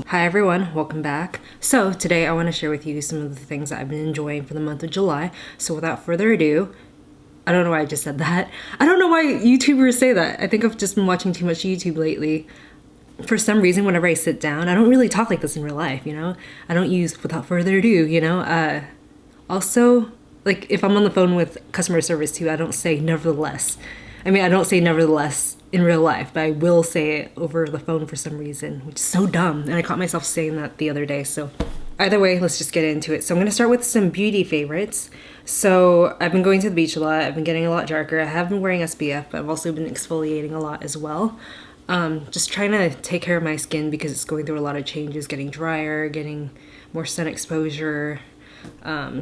Hi everyone, welcome back. So today I want to share with you some of the things that I've been enjoying for the month of July. So without further ado, I don't know why I just said that. I don't know why YouTubers say that. I think I've just been watching too much YouTube lately. For some reason, whenever I sit down, I don't really talk like this in real life, you know? I don't use without further ado, you know? Also, like if I'm on the phone with customer service too, I don't say nevertheless. I mean, I don't say nevertheless in real life, but I will say it over the phone for some reason, which is so dumb. And I caught myself saying that the other day. So either way, let's just get into it. So I'm going to start with some beauty favorites. So I've been going to the beach a lot. I've been getting a lot darker. I have been wearing SPF, but I've also been exfoliating a lot as well. Just trying to take care of my skin because it's going through a lot of changes, getting drier, getting more sun exposure,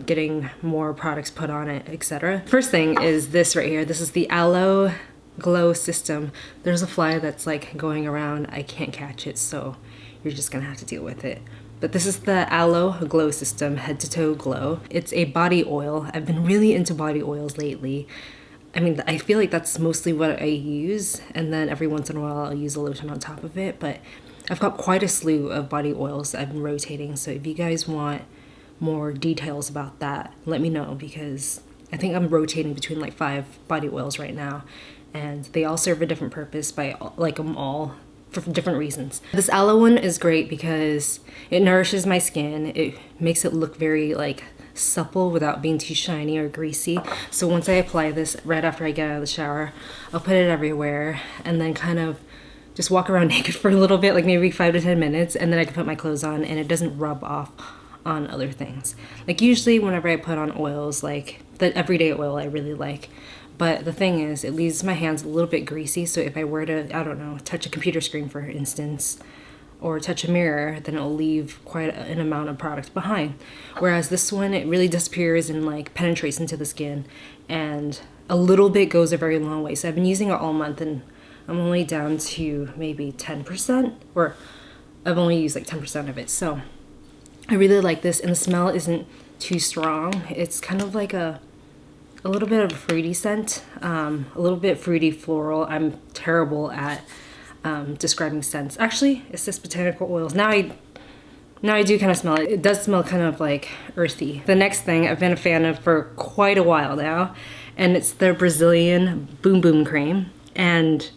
getting more products put on it, etc. First thing is this right here. This is the Aloe Glow System. There's a fly that's like going around. I can't catch it, so you're just gonna have to deal with it. But this is the Aloe Glow System Head to Toe Glow. It's a body oil. I've been really into body oils lately. I mean, I feel like that's mostly what I use, and then every once in a while I'll use a lotion on top of it, but I've got quite a slew of body oils that I've been rotating, so if you guys want more details about that, let me know, because I think I'm rotating between like 5 body oils right now, and they all serve a different purpose, but I like them all for different reasons. This aloe one is great because it nourishes my skin. It makes it look very like supple without being too shiny or greasy. So once I apply this right after I get out of the shower, I'll put it everywhere and then kind of just walk around naked for a little bit, like maybe 5 to 10 minutes, and then I can put my clothes on and it doesn't rub off on other things. Like usually whenever I put on oils, like the everyday oil I really like, but the thing is it leaves my hands a little bit greasy, so if I were to, I don't know, touch a computer screen for instance, or touch a mirror, then it'll leave quite an amount of product behind. Whereas this one, it really disappears and like penetrates into the skin, and a little bit goes a very long way. So I've been using it all month and I'm only down to maybe 10%, or I've only used like 10% of it. So I really like this, and the smell isn't too strong. It's kind of like a little bit of a fruity scent, a little bit fruity floral. I'm terrible at describing scents. Actually, it's just botanical oils. Now I do kind of smell it. It does smell kind of like earthy. The next thing I've been a fan of for quite a while now, and it's the Brazilian Boom Boom Cream. And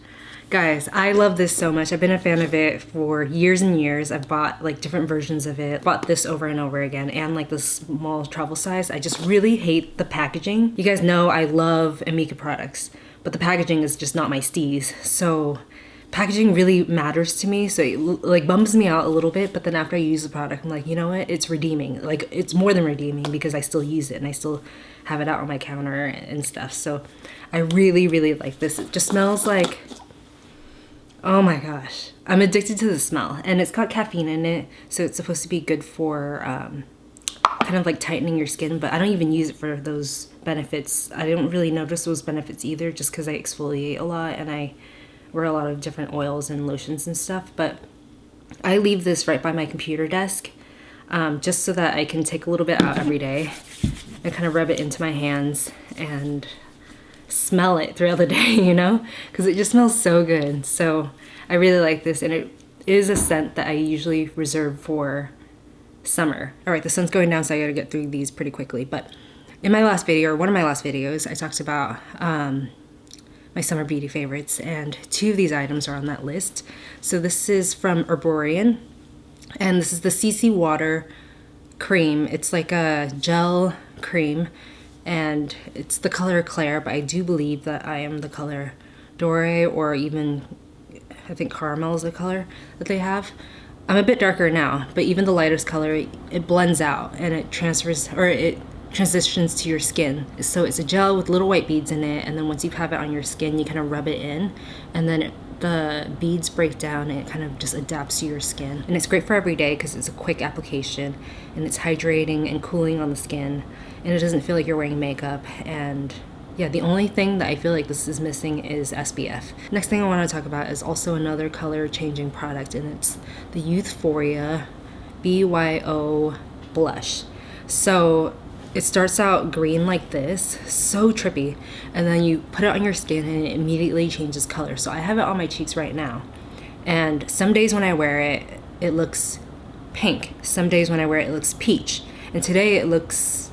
guys, I love this so much. I've been a fan of it for years and years. I've bought like different versions of it. Bought this over and over again, and like the small travel size. I just really hate the packaging. You guys know I love Amika products, but the packaging is just not my steez. So packaging really matters to me, so it like bums me out a little bit, but then after I use the product, I'm like, you know what, it's redeeming. Like it's more than redeeming because I still use it and I still have it out on my counter and stuff. So I really, really like this. It just smells like, oh my gosh, I'm addicted to the smell, and it's got caffeine in it, so it's supposed to be good for kind of like tightening your skin, but I don't even use it for those benefits. I don't really notice those benefits either, just because I exfoliate a lot and I wear a lot of different oils and lotions and stuff. But I leave this right by my computer desk, just so that I can take a little bit out every day and kind of rub it into my hands and smell it throughout the day, you know, because it just smells so good. So I really like this, and it is a scent that I usually reserve for summer. All right, the sun's going down, so I gotta get through these pretty quickly. But in my last video, or one of my last videos, I talked about my summer beauty favorites, and 2 of these items are on that list. So this is from Herborian, and this is the CC Water Cream. It's like a gel cream, and it's the color Claire, but I do believe that I am the color Doré, or even I think caramel is the color that they have. I'm a bit darker now, but even the lightest color, it blends out and it transfers, or it transitions to your skin. So it's a gel with little white beads in it, and then once you have it on your skin, you kind of rub it in, and then the beads break down and it kind of just adapts to your skin. And it's great for every day because it's a quick application, and it's hydrating and cooling on the skin, and it doesn't feel like you're wearing makeup. And yeah, the only thing that I feel like this is missing is SPF. Next thing I want to talk about is also another color changing product, and it's the Youthforia BYO blush. So It starts out green like this, so trippy, and then you put it on your skin and it immediately changes color. So I have it on my cheeks right now, and some days when I wear it, it looks pink. Some days when I wear it, it looks peach. And today it looks,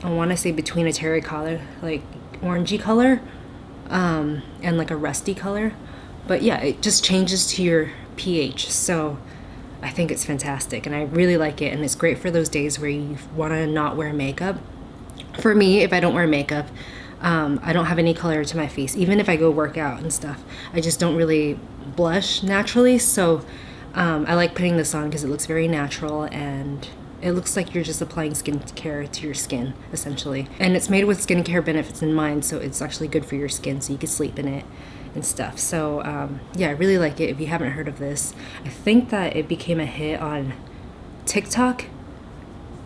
I want to say between a terracotta, like orangey color, and like a rusty color. But yeah, it just changes to your pH. So I think it's fantastic and I really like it, and it's great for those days where you want to not wear makeup. For me, if I don't wear makeup, I don't have any color to my face. Even if I go work out and stuff, I just don't really blush naturally. So I like putting this on because it looks very natural and it looks like you're just applying skincare to your skin, essentially. And it's made with skincare benefits in mind, so it's actually good for your skin, so you can sleep in it and stuff. So yeah, I really like it. If you haven't heard of this, I think that it became a hit on TikTok.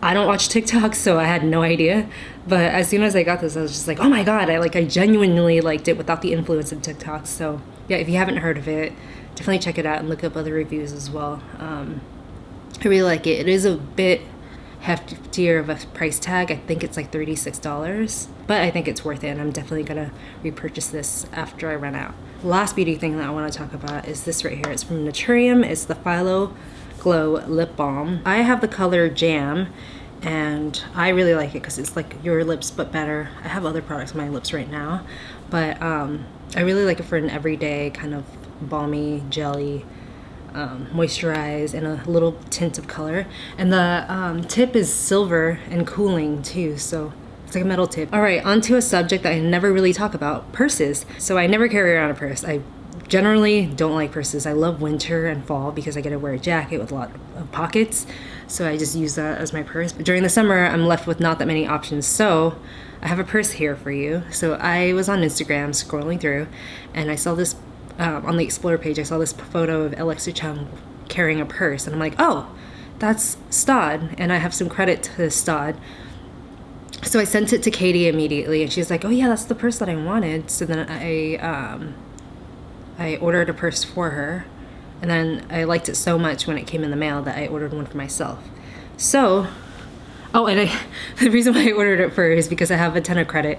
I don't watch TikTok, so I had no idea. But as soon as I got this, I was just like, oh my god, I genuinely liked it without the influence of TikTok. So yeah, if you haven't heard of it, definitely check it out and look up other reviews as well. I really like it. It is a bit heftier of a price tag. I think it's like $36, but I think it's worth it, and I'm definitely gonna repurchase this after I run out. Last beauty thing that I want to talk about is this right here. It's from Naturium. It's the Philo Glow Lip Balm. I have the color Jam, and I really like it because it's like your lips but better. I have other products on my lips right now, but I really like it for an everyday kind of balmy, jelly, moisturize, and a little tint of color. And the tip is silver and cooling too, so it's like a metal tip. All right, onto a subject that I never really talk about, purses. So I never carry around a purse. I generally don't like purses. I love winter and fall because I get to wear a jacket with a lot of pockets, so I just use that as my purse. But during the summer, I'm left with not that many options, so I have a purse here for you. So I was on Instagram scrolling through, and I saw this on the Explore page, I saw this photo of Alexa Chung carrying a purse, and I'm like, oh, that's Stod, and I have some credit to Stod. So I sent it to Katie immediately, and she's like, oh yeah, that's the purse that I wanted. So then I ordered a purse for her, and then I liked it so much when it came in the mail that I ordered one for myself. So, oh, and the reason why I ordered it for her is because I have a ton of credit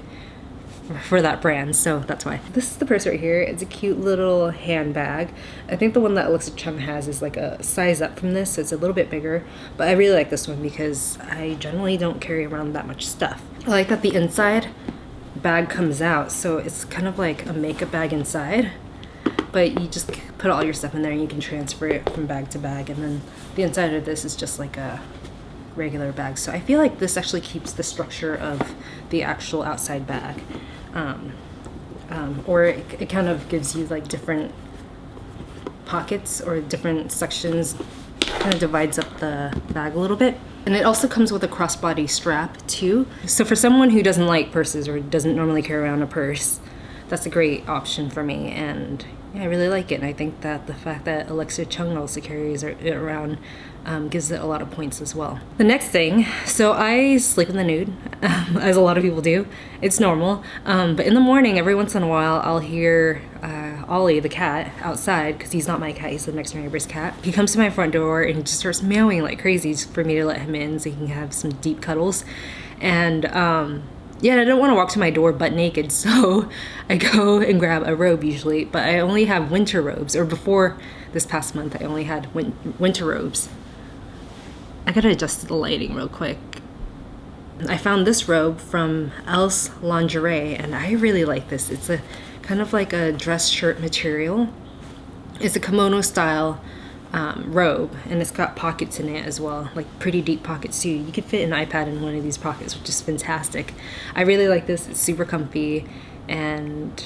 for that brand, so that's why. This is the purse right here. It's a cute little handbag. I think the one that Alexa Chung has is like a size up from this, so it's a little bit bigger, but I really like this one because I generally don't carry around that much stuff. I like that the inside bag comes out, so it's kind of like a makeup bag inside, but you just put all your stuff in there and you can transfer it from bag to bag, and then the inside of this is just like a regular bag. So I feel like this actually keeps the structure of the actual outside bag. Or it kind of gives you like different pockets or different sections, kind of divides up the bag a little bit. And it also comes with a crossbody strap too. So for someone who doesn't like purses or doesn't normally carry around a purse, that's a great option for me. And yeah, I really like it. And I think that the fact that Alexa Chung also carries it around gives it a lot of points as well. The next thing, so I sleep in the nude, as a lot of people do. It's normal, but in the morning, every once in a while, I'll hear Ollie, the cat, outside, because he's not my cat, he's the next door neighbor's cat. He comes to my front door and he just starts meowing like crazy for me to let him in so he can have some deep cuddles. And yeah, I don't want to walk to my door butt naked, so I go and grab a robe usually, but I only have winter robes, or before this past month, I only had winter robes. I gotta adjust the lighting real quick. I found this robe from Else Lingerie, and I really like this. It's a kind of like a dress shirt material. It's a kimono style robe, and it's got pockets in it as well, like pretty deep pockets too. You could fit an iPad in one of these pockets, which is fantastic. I really like this. It's super comfy, and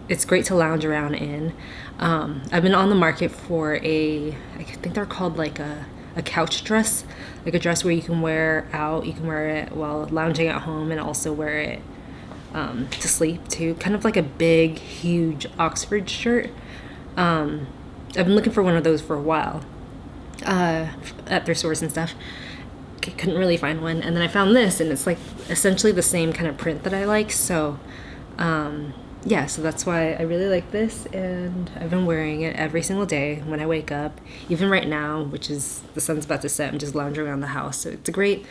it's great to lounge around in. I've been on the market for I think they're called like a couch dress, like a dress where you can wear out, you can wear it while lounging at home and also wear it to sleep too. Kind of like a big, huge Oxford shirt. I've been looking for one of those for a while at thrift stores and stuff. Couldn't really find one, and then I found this, and it's like essentially the same kind of print that I like. So yeah, so that's why I really like this, and I've been wearing it every single day when I wake up. Even right now, which is the sun's about to set, I'm just lounging around the house. So it's a great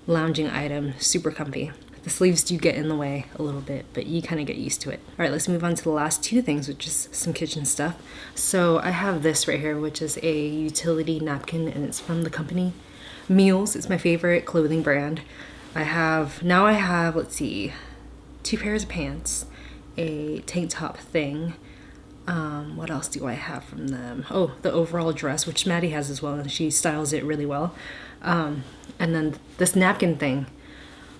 lounging item, super comfy. The sleeves do get in the way a little bit, but you kind of get used to it. All right, let's move on to the last two things, which is some kitchen stuff. So I have this right here, which is a utility napkin, and it's from the company Meals. It's my favorite clothing brand. Now I have, let's see, 2 pairs of pants, a tank top thing. What else do I have from them? Oh, the overall dress, which Maddie has as well, and she styles it really well. And then this napkin thing.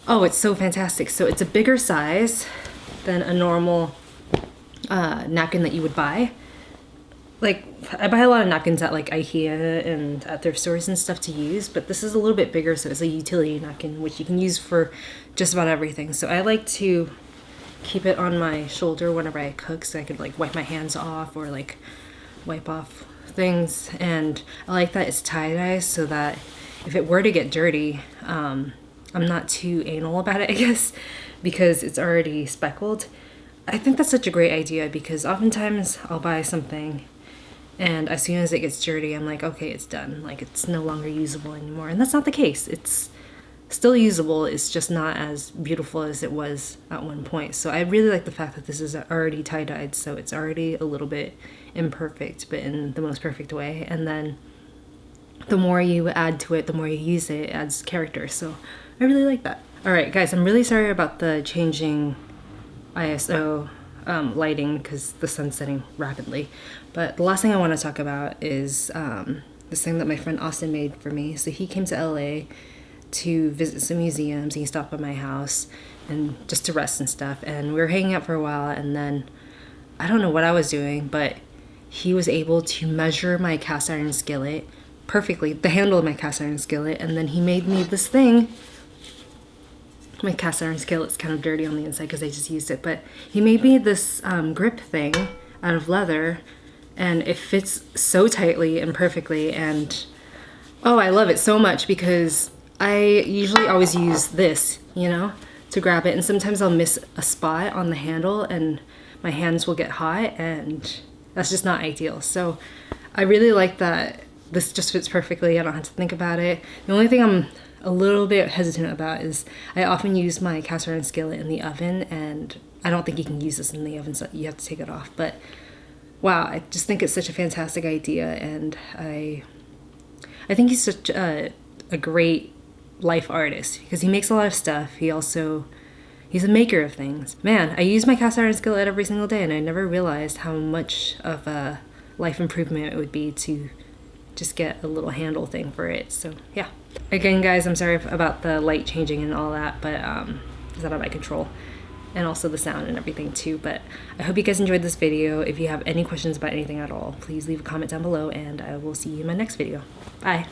Oh, it's so fantastic. So it's a bigger size than a normal napkin that you would buy. Like, I buy a lot of napkins at like IKEA and at thrift stores and stuff to use, but this is a little bit bigger, so it's a utility napkin, which you can use for just about everything. So I like to keep it on my shoulder whenever I cook, so I could like wipe my hands off or like wipe off things. And I like that it's tie-dye, so that if it were to get dirty, I'm not too anal about it, I guess, because it's already speckled. I think that's such a great idea, because oftentimes I'll buy something and as soon as it gets dirty, I'm like, okay, it's done. Like, it's no longer usable anymore. And that's not the case. It's still usable. It's just not as beautiful as it was at one point. So I really like the fact that this is already tie-dyed, so it's already a little bit imperfect, but in the most perfect way. And then the more you add to it, the more you use it, it adds character. So I really like that. All right, guys, I'm really sorry about the changing ISO lighting because the sun's setting rapidly. But the last thing I want to talk about is this thing that my friend Austin made for me. So he came to LA to visit some museums. He stopped by my house and just to rest and stuff. And we were hanging out for a while, and then I don't know what I was doing, but he was able to measure my cast iron skillet perfectly, the handle of my cast iron skillet, and then he made me this thing. My cast iron skillet's kind of dirty on the inside because I just used it, but he made me this grip thing out of leather, and it fits so tightly and perfectly, and oh, I love it so much because I usually always use this, you know, to grab it, and sometimes I'll miss a spot on the handle and my hands will get hot, and that's just not ideal. So I really like that this just fits perfectly. I don't have to think about it. The only thing I'm a little bit hesitant about is I often use my cast iron skillet in the oven, and I don't think you can use this in the oven, so you have to take it off. But wow, I just think it's such a fantastic idea, and I think he's such a great life artist because he makes a lot of stuff. He's a maker of things. Man, I use my cast iron skillet every single day, and I never realized how much of a life improvement it would be to just get a little handle thing for it. So yeah. Again, guys, I'm sorry about the light changing and all that, but it's out of my control. And also the sound and everything too. But I hope you guys enjoyed this video. If you have any questions about anything at all, please leave a comment down below, and I will see you in my next video. Bye.